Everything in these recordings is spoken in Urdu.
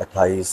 28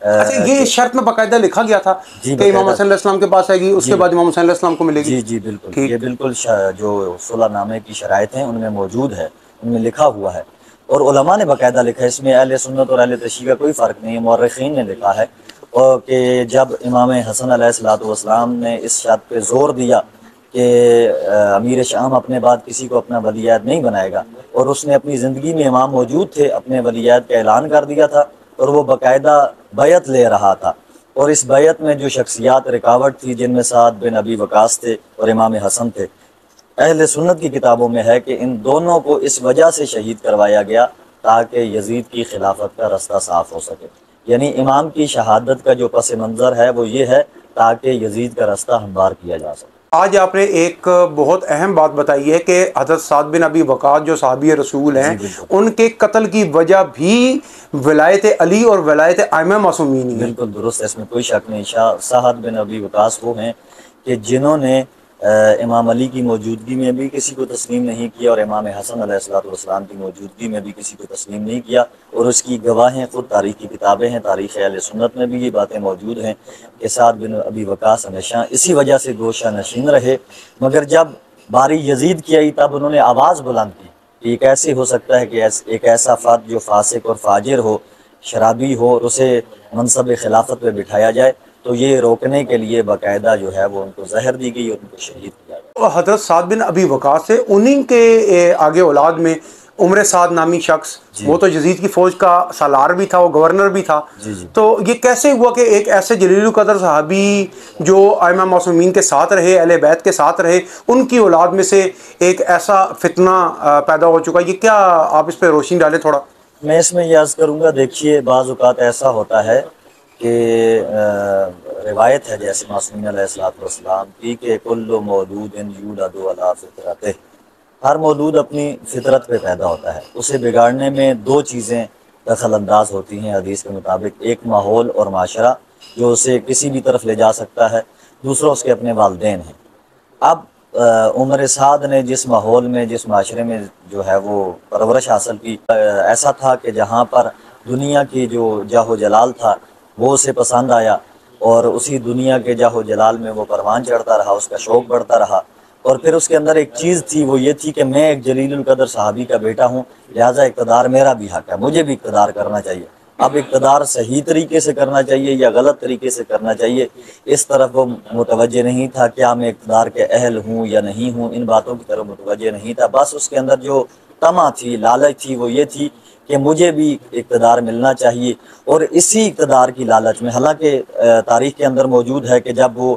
اچھا یہ شرط میں باقاعدہ لکھا گیا تھا جی کہ امام حسن علیہ السلام کے پاس آئے گی، اس کے بعد امام حسین علیہ السلام کو ملے گی؟ جی جی بالکل، ٹھیک، یہ بالکل جو صلح نامے کی شرائط ہیں ان میں موجود ہے، ان میں لکھا ہوا ہے، اور علماء نے باقاعدہ لکھا ہے، اس میں اہل سنت اور اہل تشیع کا کوئی فرق نہیں ہے، مورخین نے لکھا ہے، اور کہ جب امام حسن علیہ السلام نے اس شرط پہ زور دیا کہ امیر شام اپنے بعد کسی کو اپنا ولی عہد نہیں بنائے گا، اور اس نے اپنی زندگی میں امام موجود تھے، اپنے ولی عہد کا اعلان کر دیا تھا، اور وہ باقاعدہ بیعت لے رہا تھا، اور اس بیعت میں جو شخصیات رکاوٹ تھی جن میں سعد بن ابی وقاص تھے اور امام حسن تھے، اہل سنت کی کتابوں میں ہے کہ ان دونوں کو اس وجہ سے شہید کروایا گیا تاکہ یزید کی خلافت کا رستہ صاف ہو سکے، یعنی امام کی شہادت کا جو پس منظر ہے وہ یہ ہے تاکہ یزید کا رستہ ہموار کیا جا سکے۔ آج آپ نے ایک بہت اہم بات بتائی ہے کہ حضرت سعد بن ابی وقاص جو صحابی رسول ہیں، جی بالکل ان کے قتل کی وجہ بھی ولایت علی اور ولایت ائمہ معصومین ہی ہیں۔ بالکل درست ہے، اس میں کوئی شک نہیں۔ سعد بن ابی وقاص وہ ہیں کہ جنہوں نے امام علی کی موجودگی میں بھی کسی کو تسلیم نہیں کیا، اور امام حسن علیہ السلام کی موجودگی میں بھی کسی کو تسلیم نہیں کیا، اور اس کی گواہیں خود تاریخ کی کتابیں ہیں، تاریخ اہل سنت میں بھی یہ باتیں موجود ہیں کہ سعد بن ابی وقاص ہمیشہ اسی وجہ سے گوشہ نشین رہے، مگر جب باری یزید کی آئی تب انہوں نے آواز بلند کی کہ یہ کیسے ہو سکتا ہے کہ ایک ایسا فرد جو فاسق اور فاجر ہو، شرابی ہو، اور اسے منصب خلافت پہ بٹھایا جائے، تو یہ روکنے کے لیے باقاعدہ جو ہے وہ ان کو زہر دی گئی اور ان کو شہید کیا گیا۔ اور حضرت سعد بن ابی وقاص سے انہی کے آگے اولاد میں عمر سعد نامی شخص، جی وہ تو یزید کی فوج کا سالار بھی تھا، وہ گورنر بھی تھا، جی جی تو یہ کیسے ہوا کہ ایک ایسے جلیل القدر صحابی جو ائمہ معصومین کے ساتھ رہے، اہل بیت کے ساتھ رہے، ان کی اولاد میں سے ایک ایسا فتنہ پیدا ہو چکا؟ یہ کیا آپ اس پہ روشنی ڈالیں تھوڑا۔ میں اس میں یہ عرض کروں گا، دیکھیے بعض اوقات ایسا ہوتا ہے کہ روایت ہے جیسے معصومین علیہ السلام کی کہ کل مولود یولد علی فطرتہ، ہر مولود اپنی فطرت پہ پیدا ہوتا ہے، اسے بگاڑنے میں دو چیزیں دخل انداز ہوتی ہیں حدیث کے مطابق، ایک ماحول اور معاشرہ جو اسے کسی بھی طرف لے جا سکتا ہے، دوسرا اس کے اپنے والدین ہیں۔ اب عمر سعد نے جس ماحول میں، جس معاشرے میں جو ہے وہ پرورش حاصل کی، ایسا تھا کہ جہاں پر دنیا کی جو جاہ و جلال تھا وہ اسے پسند آیا، اور اسی دنیا کے جاہ و جلال میں وہ پروان چڑھتا رہا، اس کا شوق بڑھتا رہا، اور پھر اس کے اندر ایک چیز تھی، وہ یہ تھی کہ میں ایک جلیل القدر صحابی کا بیٹا ہوں، لہٰذا اقتدار میرا بھی حق ہے، مجھے بھی اقتدار کرنا چاہیے۔ اب اقتدار صحیح طریقے سے کرنا چاہیے یا غلط طریقے سے کرنا چاہیے، اس طرف وہ متوجہ نہیں تھا، کیا میں اقتدار کے اہل ہوں یا نہیں ہوں، ان باتوں کی طرف متوجہ نہیں تھا، بس اس کے اندر جو طمع تھی، لالچ تھی، وہ یہ تھی کہ مجھے بھی اقتدار ملنا چاہیے، اور اسی اقتدار کی لالچ میں، حالانکہ تاریخ کے اندر موجود ہے کہ جب وہ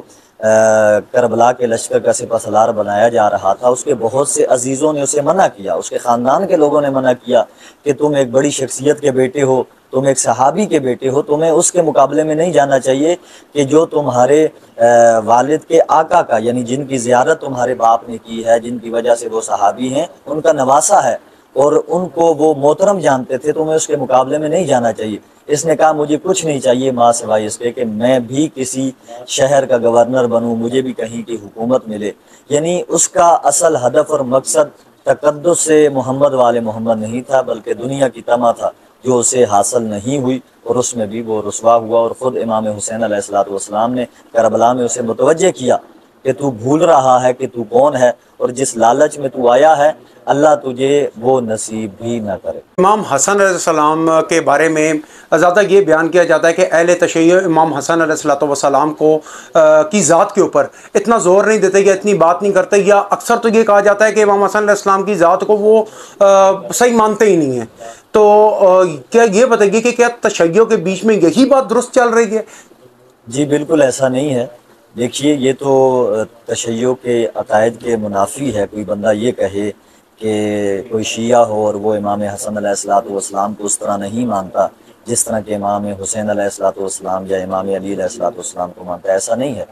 کربلا کے لشکر کا سپہ سالار بنایا جا رہا تھا، اس کے بہت سے عزیزوں نے اسے منع کیا، اس کے خاندان کے لوگوں نے منع کیا کہ تم ایک بڑی شخصیت کے بیٹے ہو، تم ایک صحابی کے بیٹے ہو، تمہیں اس کے مقابلے میں نہیں جانا چاہیے کہ جو تمہارے والد کے آقا کا، یعنی جن کی زیارت تمہارے باپ نے کی ہے، جن کی وجہ سے وہ صحابی ہیں، ان کا نواسہ ہے اور ان کو وہ محترم جانتے تھے، تمہیں اس کے مقابلے میں نہیں جانا چاہیے۔ اس نے کہا مجھے کچھ نہیں چاہیے ماں سوائے اس کے کہ میں بھی کسی شہر کا گورنر بنوں، مجھے بھی کہیں کی حکومت ملے، یعنی اس کا اصل ہدف اور مقصد تقدس سے محمد والے محمد نہیں تھا، بلکہ دنیا کی طمع تھا جو اسے حاصل نہیں ہوئی، اور اس میں بھی وہ رسوا ہوا، اور خود امام حسین علیہ السلام نے کربلا میں اسے متوجہ کیا کہ تو بھول رہا ہے کہ تو کون ہے، اور جس لالچ میں تو آیا ہے اللہ تجھے وہ نصیب بھی نہ کرے۔ امام حسن علیہ السلام کے بارے میں زیادہ یہ بیان کیا جاتا ہے کہ اہل تشیع امام حسن علیہ السلام کو کی ذات کے اوپر اتنا زور نہیں دیتے یا اتنی بات نہیں کرتے، یا اکثر تو یہ کہا جاتا ہے کہ امام حسن علیہ السلام کی ذات کو وہ صحیح مانتے ہی نہیں ہیں۔ تو کیا یہ بتائیے کہ کیا تشیع کے بیچ میں یہی بات درست چل رہی ہے؟ جی بالکل ایسا نہیں ہے، دیکھیے یہ تو تشیع کے عقائد کے منافی ہے، کوئی بندہ یہ کہے کہ کوئی شیعہ ہو اور وہ امام حسن علیہ السلام کو اس طرح نہیں مانتا جس طرح کہ امام حسین علیہ السلام یا امام علی علیہ السلام کو مانتا ہے، ایسا نہیں ہے۔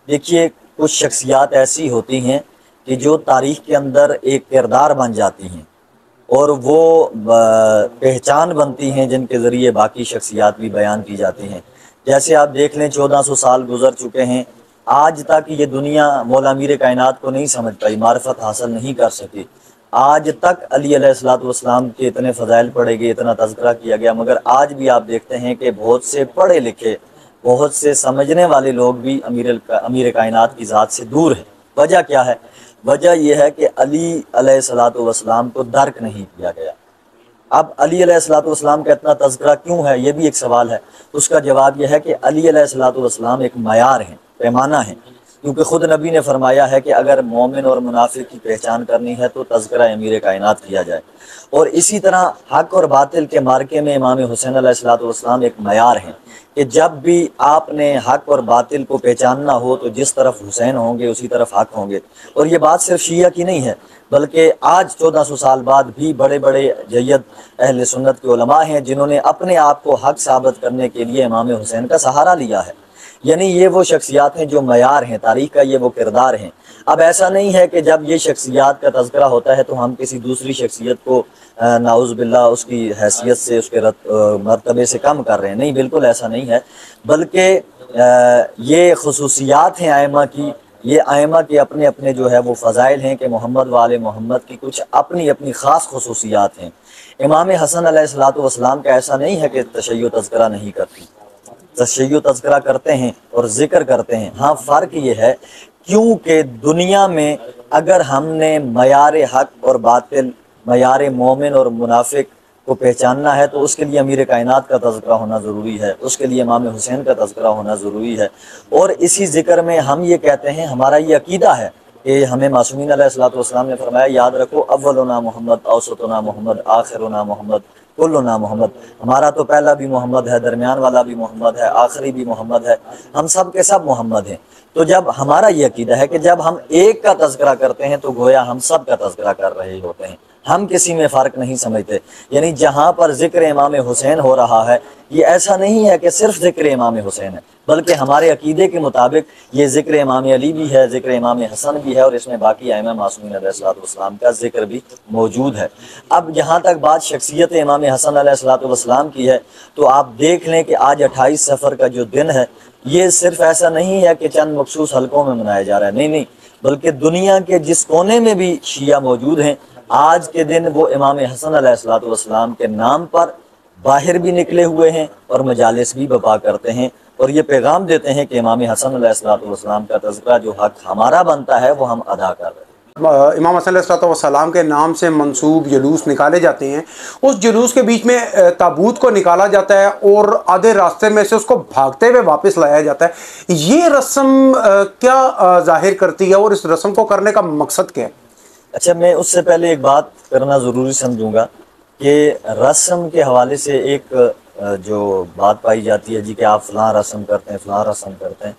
دیکھیے کچھ شخصیات ایسی ہوتی ہیں کہ جو تاریخ کے اندر ایک کردار بن جاتی ہیں، اور وہ پہچان بنتی ہیں جن کے ذریعے باقی شخصیات بھی بیان کی جاتی ہیں۔ جیسے آپ دیکھ لیں 1400 سال گزر چکے ہیں، آج تک یہ دنیا مولا امیر کائنات کو نہیں سمجھ پائی، معرفت حاصل نہیں کر سکی، آج تک علی علیہ الصلوۃ والسلام کے اتنے فضائل پڑھے گئے، اتنا تذکرہ کیا گیا، مگر آج بھی آپ دیکھتے ہیں کہ بہت سے پڑھے لکھے، بہت سے سمجھنے والے لوگ بھی امیر کائنات کی ذات سے دور ہیں۔ وجہ کیا ہے؟ وجہ یہ ہے کہ علی علیہ الصلوۃ والسلام کو درک نہیں کیا گیا۔ اب علی علیہ الصلوۃ والسلام کا اتنا تذکرہ کیوں ہے، یہ بھی ایک سوال ہے۔ اس کا جواب یہ ہے کہ علی علیہ الصلوۃ والسلام ایک معیار ہیں، پیمانہ ہیں، کیونکہ خود نبی نے فرمایا ہے کہ اگر مومن اور منافق کی پہچان کرنی ہے تو تذکرہ امیر کائنات کیا جائے۔ اور اسی طرح حق اور باطل کے مارکے میں امام حسین علیہ الصلوۃ والسلام ایک معیار ہیں کہ جب بھی آپ نے حق اور باطل کو پہچاننا ہو تو جس طرف حسین ہوں گے اسی طرف حق ہوں گے۔ اور یہ بات صرف شیعہ کی نہیں ہے، بلکہ آج 1400 سال بعد بھی بڑے بڑے جید اہل سنت کے علماء ہیں جنہوں نے اپنے آپ کو حق ثابت کرنے کے لیے امام حسین کا سہارا لیا ہے۔ یعنی یہ وہ شخصیات ہیں جو معیار ہیں، تاریخ کا یہ وہ کردار ہیں۔ اب ایسا نہیں ہے کہ جب یہ شخصیات کا تذکرہ ہوتا ہے تو ہم کسی دوسری شخصیت کو نعوذ باللہ اس کی حیثیت سے، اس کے مرتبے سے کم کر رہے ہیں، نہیں، بالکل ایسا نہیں ہے، بلکہ یہ خصوصیات ہیں ائمہ کی، یہ ائمہ کے اپنے اپنے جو ہے وہ فضائل ہیں کہ محمد و آل محمد کی کچھ اپنی اپنی خاص خصوصیات ہیں۔ امام حسن علیہ الصلوۃ والسلام کا ایسا نہیں ہے کہ تشیع تذکرہ نہیں کرتی، تشیع تذکرہ کرتے ہیں اور ذکر کرتے ہیں۔ ہاں، فرق یہ ہے کیونکہ دنیا میں اگر ہم نے معیار حق اور باطل، معیار مومن اور منافق کو پہچاننا ہے تو اس کے لیے امیر کائنات کا تذکرہ ہونا ضروری ہے، اس کے لیے امام حسین کا تذکرہ ہونا ضروری ہے۔ اور اسی ذکر میں ہم یہ کہتے ہیں، ہمارا یہ عقیدہ ہے کہ ہمیں معصومین علیہ الصلوۃ والسلام نے فرمایا، یاد رکھو اولنا محمد، اوسطنا محمد، آخرنا محمد، کلنا محمد۔ ہمارا تو پہلا بھی محمد ہے، درمیان والا بھی محمد ہے، آخری بھی محمد ہے، ہم سب کے سب محمد ہیں۔ تو جب ہمارا یہ عقیدہ ہے کہ جب ہم ایک کا تذکرہ کرتے ہیں تو گویا ہم سب کا تذکرہ کر رہے ہوتے ہیں، ہم کسی میں فرق نہیں سمجھتے۔ یعنی جہاں پر ذکر امام حسین ہو رہا ہے، یہ ایسا نہیں ہے کہ صرف ذکر امام حسین ہے، بلکہ ہمارے عقیدے کے مطابق یہ ذکر امام علی بھی ہے، ذکر امام حسن بھی ہے، اور اس میں باقی ائمہ معصومین علیہ الصلوۃ والسلام کا ذکر بھی موجود ہے۔ اب جہاں تک بات شخصیت امام حسن علیہ الصلوۃ والسلام کی ہے تو آپ دیکھ لیں کہ آج 28 صفر کا جو دن ہے، یہ صرف ایسا نہیں ہے کہ چند مخصوص حلقوں میں منایا جا رہا ہے، نہیں، بلکہ دنیا کے جس کونے میں بھی شیعہ موجود ہیں، آج کے دن وہ امام حسن علیہ الصلوۃ والسلام کے نام پر باہر بھی نکلے ہوئے ہیں اور مجالس بھی برپا کرتے ہیں، اور یہ پیغام دیتے ہیں کہ امام حسن علیہ الصلوۃ والسلام کا تذکرہ جو حق ہمارا بنتا ہے وہ ہم ادا کر رہے ہیں۔ امام حسن علیہ الصلوۃ والسلام کے نام سے منسوب جلوس نکالے جاتے ہیں، اس جلوس کے بیچ میں تابوت کو نکالا جاتا ہے اور آدھے راستے میں سے اس کو بھاگتے ہوئے واپس لایا جاتا ہے۔ یہ رسم کیا ظاہر کرتی ہے اور اس رسم کو کرنے کا مقصد کیا ہے؟ اچھا، میں اس سے پہلے ایک بات کرنا ضروری سمجھوں گا کہ رسم کے حوالے سے ایک جو بات پائی جاتی ہے جی کہ آپ فلاں رسم کرتے ہیں، فلاں رسم کرتے ہیں۔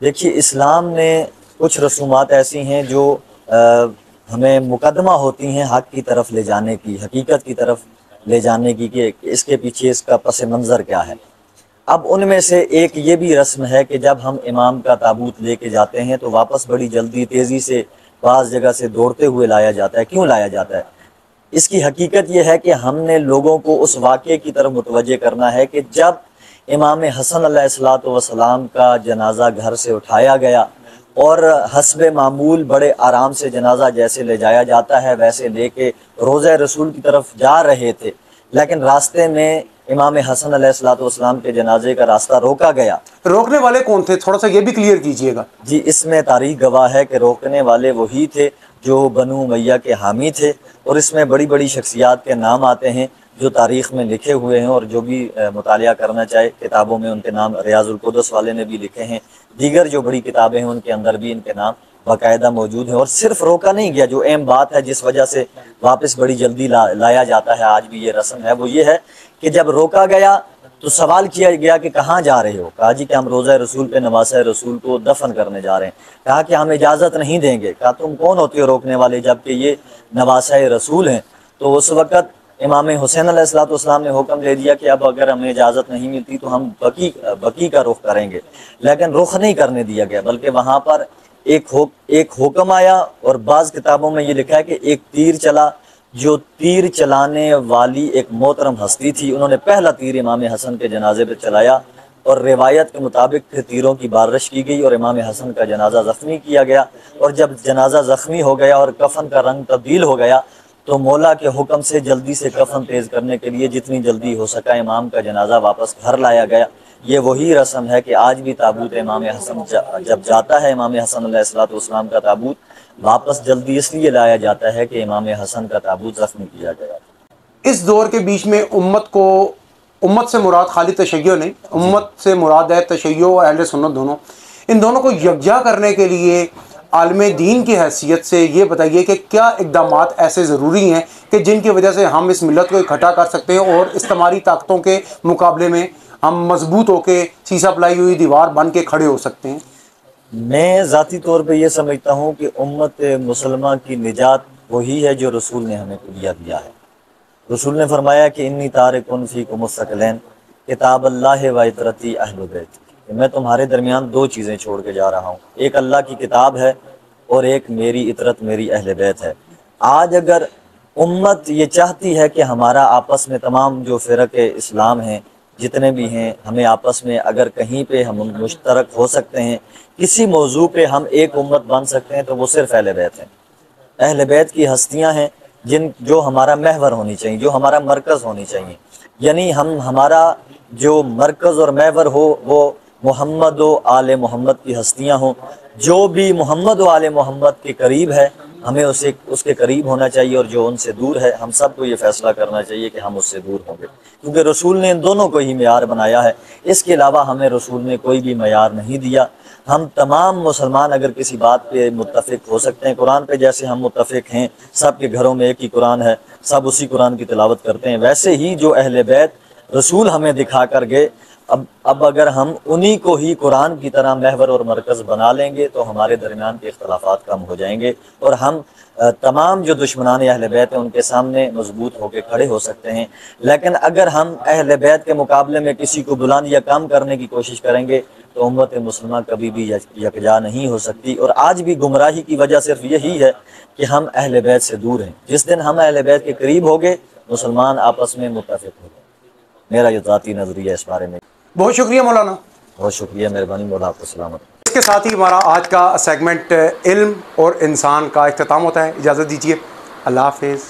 دیکھیے، اسلام نے کچھ رسومات ایسی ہیں جو ہمیں مقدمہ ہوتی ہیں حق کی طرف لے جانے کی، حقیقت کی طرف لے جانے کی کہ اس کے پیچھے اس کا پس منظر کیا ہے۔ اب ان میں سے ایک یہ بھی رسم ہے کہ جب ہم امام کا تابوت لے کے جاتے ہیں تو واپس بڑی جلدی تیزی سے بعض جگہ سے دوڑتے ہوئے لایا جاتا ہے۔ کیوں لایا جاتا ہے؟ اس کی حقیقت یہ ہے کہ ہم نے لوگوں کو اس واقعے کی طرف متوجہ کرنا ہے کہ جب امام حسن علیہ الصلوۃ والسلام کا جنازہ گھر سے اٹھایا گیا اور حسب معمول بڑے آرام سے جنازہ جیسے لے جایا جاتا ہے ویسے لے کے روضہ رسول کی طرف جا رہے تھے، لیکن راستے میں امام حسن علیہ الصلوۃ والسلام کے جنازے کا راستہ روکا گیا۔ روکنے والے کون تھے؟ تھوڑا سا یہ بھی کلیئر کیجئے گا۔ جی، اس میں تاریخ گواہ ہے کہ روکنے والے وہی تھے جو بنو امیہ کے حامی تھے، اور اس میں بڑی بڑی شخصیات کے نام آتے ہیں جو تاریخ میں لکھے ہوئے ہیں، اور جو بھی مطالعہ کرنا چاہے کتابوں میں ان کے نام، ریاض القدس والے نے بھی لکھے ہیں، دیگر جو بڑی کتابیں ہیں ان کے اندر بھی ان کے نام باقاعدہ موجود ہیں۔ اور صرف روکا نہیں گیا، جو اہم بات ہے جس وجہ سے واپس بڑی جلدی لایا جاتا ہے، آج بھی یہ رسم ہے، وہ یہ ہے کہ جب روکا گیا تو سوال کیا گیا کہ کہاں جا رہے ہو؟ کہا جی کہ ہم روضہ رسول پہ نواسہ رسول کو دفن کرنے جا رہے ہیں۔ کہا کہ ہم اجازت نہیں دیں گے۔ کہا تم کون ہوتے ہو روکنے والے جبکہ یہ نواسہ رسول ہیں؟ تو اس وقت امام حسین علیہ الصلوۃ والسلام نے حکم دے دیا کہ اب اگر ہمیں اجازت نہیں ملتی تو ہم بقی کا رخ کریں گے، لیکن رخ نہیں کرنے دیا گیا، بلکہ وہاں پر ایک حکم آیا، اور بعض کتابوں میں یہ لکھا ہے کہ ایک تیر چلا، جو تیر چلانے والی ایک محترم ہستی تھی، انہوں نے پہلا تیر امام حسن کے جنازے پہ چلایا، اور روایت کے مطابق پھر تیروں کی بارش کی گئی اور امام حسن کا جنازہ زخمی کیا گیا، اور جب جنازہ زخمی ہو گیا اور کفن کا رنگ تبدیل ہو گیا تو مولا کے حکم سے جلدی سے کفن تیز کرنے کے لیے جتنی جلدی ہو سکا امام کا جنازہ واپس گھر لایا گیا۔ یہ وہی رسم ہے کہ آج بھی تابوت امام حسن جب جاتا ہے، امام حسن علیہ السلام کا تابوت واپس جلدی اس لیے لایا جاتا ہے کہ امام حسن کا تابوت زخمی کیا گیا۔ اس دور کے بیچ میں امت سے مراد خالی تشیع نہیں، امت سے مراد ہے تشیع اور اہل سنت دونوں، ان دونوں کو یکجا کرنے کے لیے عالم دین کی حیثیت سے یہ بتائیے کہ کیا اقدامات ایسے ضروری ہیں کہ جن کی وجہ سے ہم اس ملت کو اکٹھا کر سکتے ہیں اور استعماری طاقتوں کے مقابلے میں ہم مضبوط ہو کے سیسا پلائی ہوئی دیوار بن کے کھڑے ہو سکتے ہیں؟ میں ذاتی طور پہ یہ سمجھتا ہوں کہ امت مسلمہ کی نجات وہی ہے جو رسول نے ہمیں کلیہ دیا ہے۔ رسول نے فرمایا کہ انی تارکن فیکم الثقلین کتاب اللہ و عطرتی اہل بیت، کہ میں تمہارے درمیان دو چیزیں چھوڑ کے جا رہا ہوں، ایک اللہ کی کتاب ہے اور ایک میری عطرت، میری اہل بیت ہے۔ آج اگر امت یہ چاہتی ہے کہ ہمارا آپس میں تمام جو فرق اسلام ہیں جتنے بھی ہیں، ہمیں آپس میں اگر کہیں پہ ہم مشترک ہو سکتے ہیں، کسی موضوع پہ ہم ایک امت بن سکتے ہیں، تو وہ صرف اہل بیت ہیں۔ اہل بیت کی ہستیاں ہیں جو ہمارا محور ہونی چاہیے، جو ہمارا مرکز ہونی چاہیے، یعنی ہمارا جو مرکز اور محور ہو وہ محمد و آل محمد کی ہستیاں ہوں۔ جو بھی محمد و آل محمد کے قریب ہے ہمیں اس کے قریب ہونا چاہیے، اور جو ان سے دور ہے ہم سب کو یہ فیصلہ کرنا چاہیے کہ ہم اس سے دور ہوں گے، کیونکہ رسول نے ان دونوں کو ہی معیار بنایا ہے۔ اس کے علاوہ ہمیں رسول نے کوئی بھی معیار نہیں دیا۔ ہم تمام مسلمان اگر کسی بات پہ متفق ہو سکتے ہیں، قرآن پہ جیسے ہم متفق ہیں، سب کے گھروں میں ایک ہی قرآن ہے، سب اسی قرآن کی تلاوت کرتے ہیں، ویسے ہی جو اہل بیت رسول ہمیں دکھا کر گئے، اب اگر ہم انہی کو ہی قرآن کی طرح محور اور مرکز بنا لیں گے تو ہمارے درمیان کے اختلافات کم ہو جائیں گے، اور ہم تمام جو دشمنان اہل بیت ہیں ان کے سامنے مضبوط ہو کے کھڑے ہو سکتے ہیں۔ لیکن اگر ہم اہل بیت کے مقابلے میں کسی کو بلند یا کم کرنے کی کوشش کریں گے تو امت مسلمہ کبھی بھی یکجا نہیں ہو سکتی، اور آج بھی گمراہی کی وجہ صرف یہی ہے کہ ہم اہل بیت سے دور ہیں۔ جس دن ہم اہل بیت کے قریب ہوگے مسلمان آپس میں متفق ہو گئے۔ میرا یہ ذاتی نظریہ اس بارے میں۔ بہت شکریہ مولانا، بہت شکریہ، مہربانی، مولا آپ کو سلامت۔ اس کے ساتھ ہی ہمارا آج کا سیگمنٹ علم اور انسان کا اختتام ہوتا ہے۔ اجازت دیجیے، اللہ حافظ۔